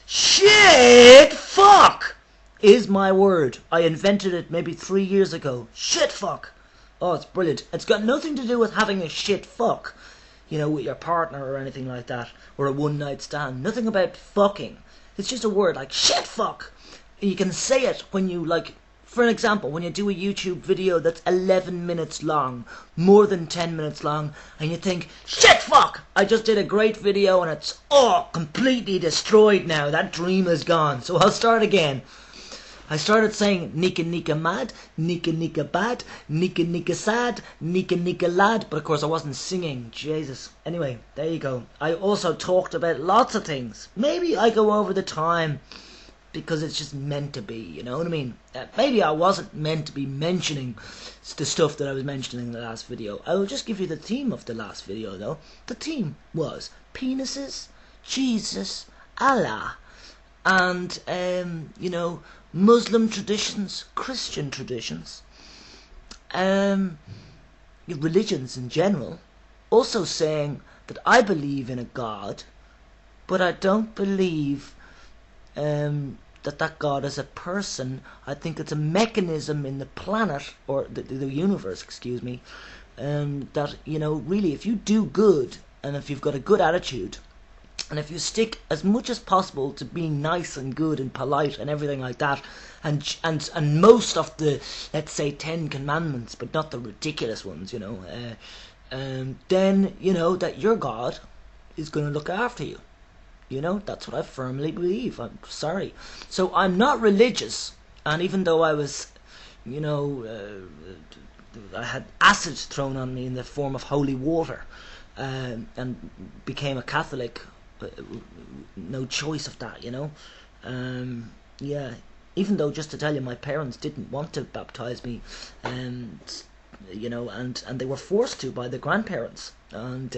Shit fuck is my word. I invented it maybe 3 years ago. Shit fuck. Oh, it's brilliant. It's got nothing to do with having a shit fuck, you know, with your partner or anything like that, or a one night stand. Nothing about fucking. It's just a word like shit fuck. And you can say it when you, like, for an example, when you do a YouTube video that's 11 minutes long, more than 10 minutes long, and you think, shit fuck, I just did a great video and it's completely destroyed now. That dream is gone. So I'll start again. I started saying nicanicamad, nicanicabad, nicanicasad, nicanicalad, but of course I wasn't singing. Jesus. Anyway, there you go. I also talked about lots of things. Maybe I go over the time because it's just meant to be, you know what I mean? Maybe I wasn't meant to be mentioning the stuff that I was mentioning in the last video. I will just give you the theme of the last video though. The theme was penises, Jesus, Allah, and, you know, Muslim traditions, Christian traditions, religions in general. Also saying that I believe in a God, but I don't believe that God is a person. I think it's a mechanism in the planet, or the universe, excuse me, that, you know, really, if you do good, and if you've got a good attitude, and if you stick as much as possible to being nice and good and polite and everything like that, and most of the, let's say, 10 commandments, but not the ridiculous ones, you know, then, you know, that your God is going to look after you. You know, that's what I firmly believe. I'm sorry. So I'm not religious, and even though I was, you know, I had acid thrown on me in the form of holy water, and became a Catholic, no choice of that, you know. Yeah, even though, just to tell you, my parents didn't want to baptize me, you know, and they were forced to by the grandparents, and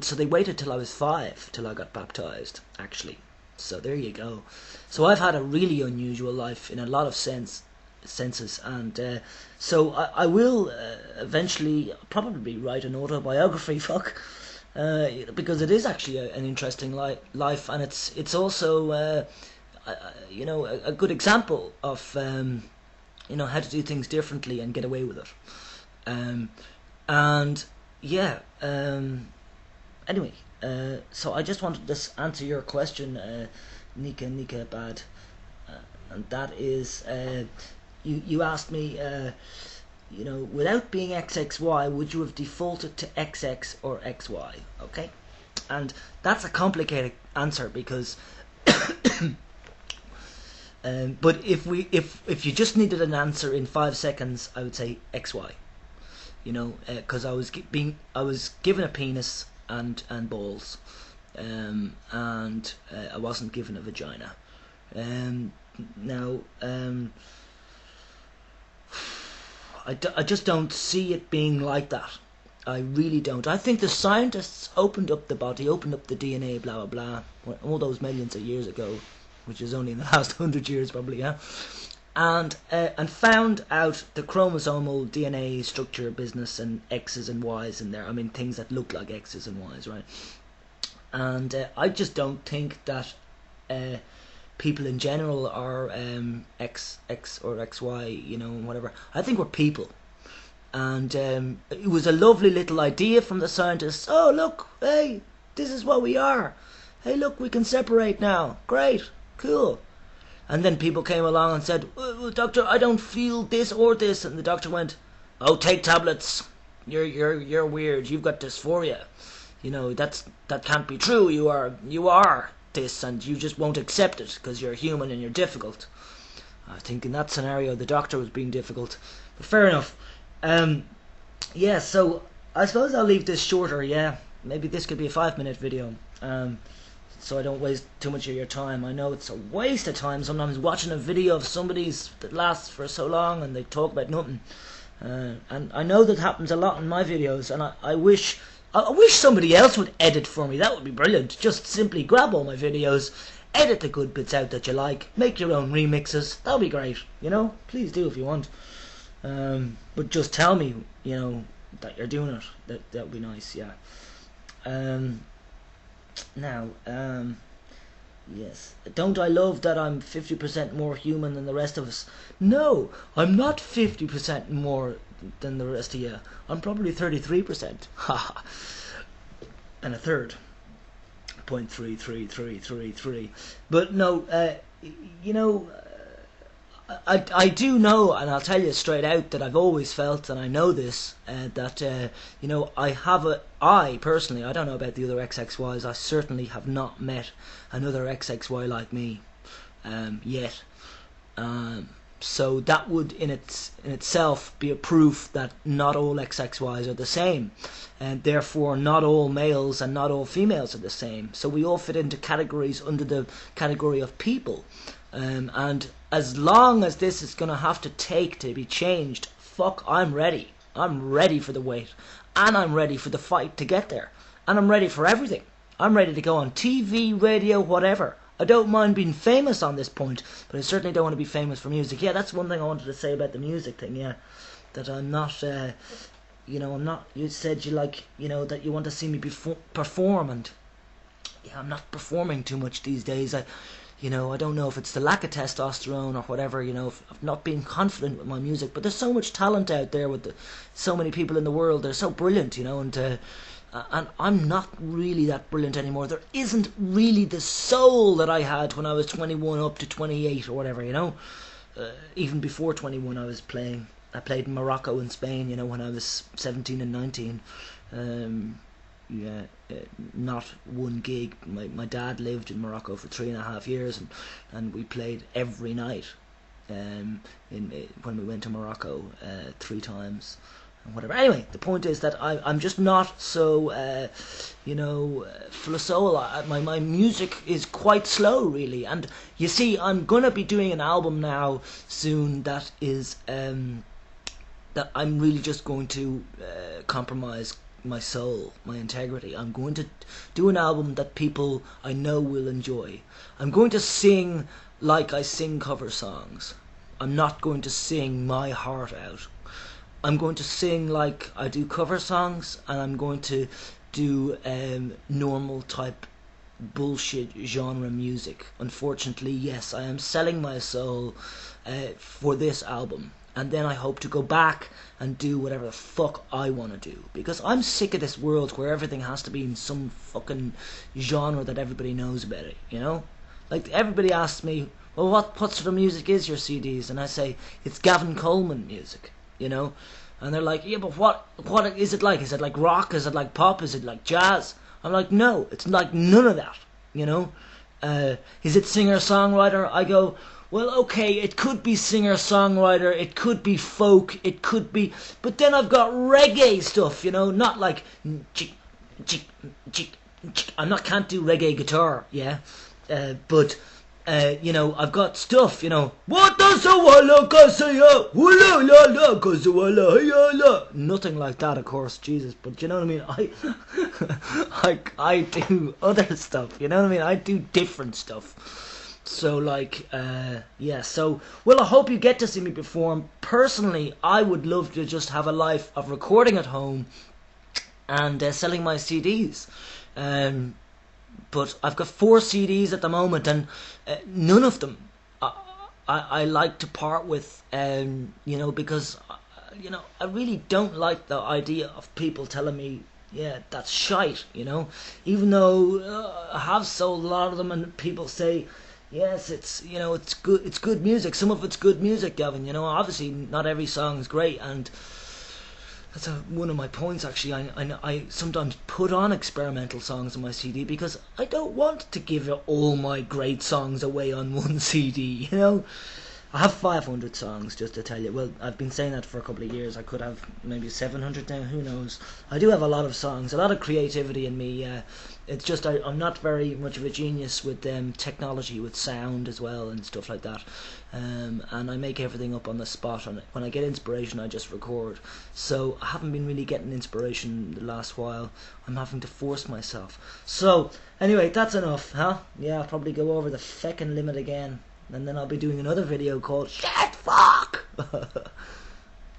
so they waited till I was 5 till I got baptized, actually. So there you go. So I've had a really unusual life in a lot of senses, and so I will eventually probably write an autobiography, because it is actually an interesting life, and it's also you know, a good example of you know, how to do things differently and get away with it, and yeah. Anyway, so I just wanted to answer your question, Nika Bad, and that is, you asked me, you know, without being XXY, would you have defaulted to XX or XY? Okay, and that's a complicated answer because, but if you just needed an answer in 5 seconds, I would say XY. You know, because I was given a penis and balls, and I wasn't given a vagina. Now, I just don't see it being like that. I really don't. I think the scientists opened up the body, opened up the DNA, blah blah blah, all those millions of years ago, which is only in the last 100 years probably, yeah. And found out the chromosomal DNA structure business and X's and Y's in there. I mean, things that look like X's and Y's, right? And I just don't think that people in general are X or XY, you know, whatever. I think we're people. And it was a lovely little idea from the scientists. Oh, look, hey, this is what we are. Hey, look, we can separate now. Great, cool. And then people came along and said, oh, doctor, I don't feel this or this. And the doctor went, oh, take tablets. You're weird. You've got dysphoria. You know, that can't be true. You are this, and you just won't accept it because you're human and you're difficult. I think in that scenario the doctor was being difficult. But fair enough. Yeah, so I suppose I'll leave this shorter, yeah. Maybe this could be a 5-minute video. So I don't waste too much of your time. I know it's a waste of time sometimes watching a video of somebody's that lasts for so long and they talk about nothing. And I know that happens a lot in my videos, and I wish somebody else would edit for me. That would be brilliant. Just simply grab all my videos, edit the good bits out that you like, make your own remixes. That'll be great, you know. Please do if you want. But just tell me, you know, that you're doing it. That would be nice, yeah. Now, Yes. Don't I love that I'm 50% more human than the rest of us? No, I'm not 50% more than the rest of you. I'm probably 33%. Haha. And a third. 0.33333. But no, you know, I do know, and I'll tell you straight out, that I've always felt, and I know this, that, you know, I personally, I don't know about the other XXYs, I certainly have not met another XXY like me, yet. So that would in itself be a proof that not all XXYs are the same, and therefore not all males and not all females are the same. So we all fit into categories under the category of people, and as long as this is going to have to take to be changed, fuck, I'm ready. I'm ready for the wait, and I'm ready for the fight to get there, and I'm ready for everything. I'm ready to go on TV, radio, whatever. I don't mind being famous on this point, but I certainly don't want to be famous for music. Yeah, that's one thing I wanted to say about the music thing, yeah. That I'm not, you know, I'm not, you said you like, you know, that you want to see me perform, and yeah, I'm not performing too much these days. You know, I don't know if it's the lack of testosterone or whatever, you know, of not being confident with my music, but there's so much talent out there with so many people in the world. They're so brilliant, you know, and I'm not really that brilliant anymore. There isn't really the soul that I had when I was 21 up to 28 or whatever, you know. Even before 21 I played in Morocco and Spain, you know, when I was 17 and 19. Not one gig. My dad lived in Morocco for 3.5 years, and we played every night when we went to Morocco 3 times. Whatever. Anyway, the point is that I'm just not so, you know, full of soul. My music is quite slow, really. And you see, I'm going to be doing an album now soon that is, that I'm really just going to compromise my soul, my integrity. I'm going to do an album that people I know will enjoy. I'm going to sing like I sing cover songs. I'm not going to sing my heart out. I'm going to sing like I do cover songs, and I'm going to do normal type bullshit genre music. Unfortunately, yes, I am selling my soul for this album, and then I hope to go back and do whatever the fuck I want to do, because I'm sick of this world where everything has to be in some fucking genre that everybody knows about it, you know? Like, everybody asks me, well, what sort of music is your CDs? And I say, it's Gavin Coleman music. You know, and they're like, yeah, but what is it like? Is it like rock? Is it like pop? Is it like jazz? I'm like, no, it's like none of that. You know, is it singer-songwriter? I go, well, okay, it could be singer-songwriter, it could be folk, it could be, but then I've got reggae stuff. You know, not like can't do reggae guitar, yeah, but. You know, I've got stuff, you know. Nothing like that, of course, Jesus. But you know what I mean? I do other stuff, you know what I mean? I do different stuff. So, like, yeah, so, well, I hope you get to see me perform. Personally, I would love to just have a life of recording at home and selling my CDs. But I've got 4 CDs at the moment, and none of them I like to part with, you know, because, you know, I really don't like the idea of people telling me, yeah, that's shite, you know, even though I have sold a lot of them, and people say, yes, it's, you know, it's good music. Some of it's good music, Gavin, you know. Obviously not every song is great, and that's one of my points, actually. I sometimes put on experimental songs on my CD because I don't want to give all my great songs away on one CD, you know. I have 500 songs, just to tell you. Well, I've been saying that for a couple of years. I could have maybe 700 now, who knows. I do have a lot of songs, a lot of creativity in me. It's just I'm not very much of a genius with technology, with sound as well and stuff like that. And I make everything up on the spot. And when I get inspiration, I just record. So I haven't been really getting inspiration the last while. I'm having to force myself. So anyway, that's enough, huh? Yeah, I'll probably go over the feckin' limit again. And then I'll be doing another video called Shit Fuck!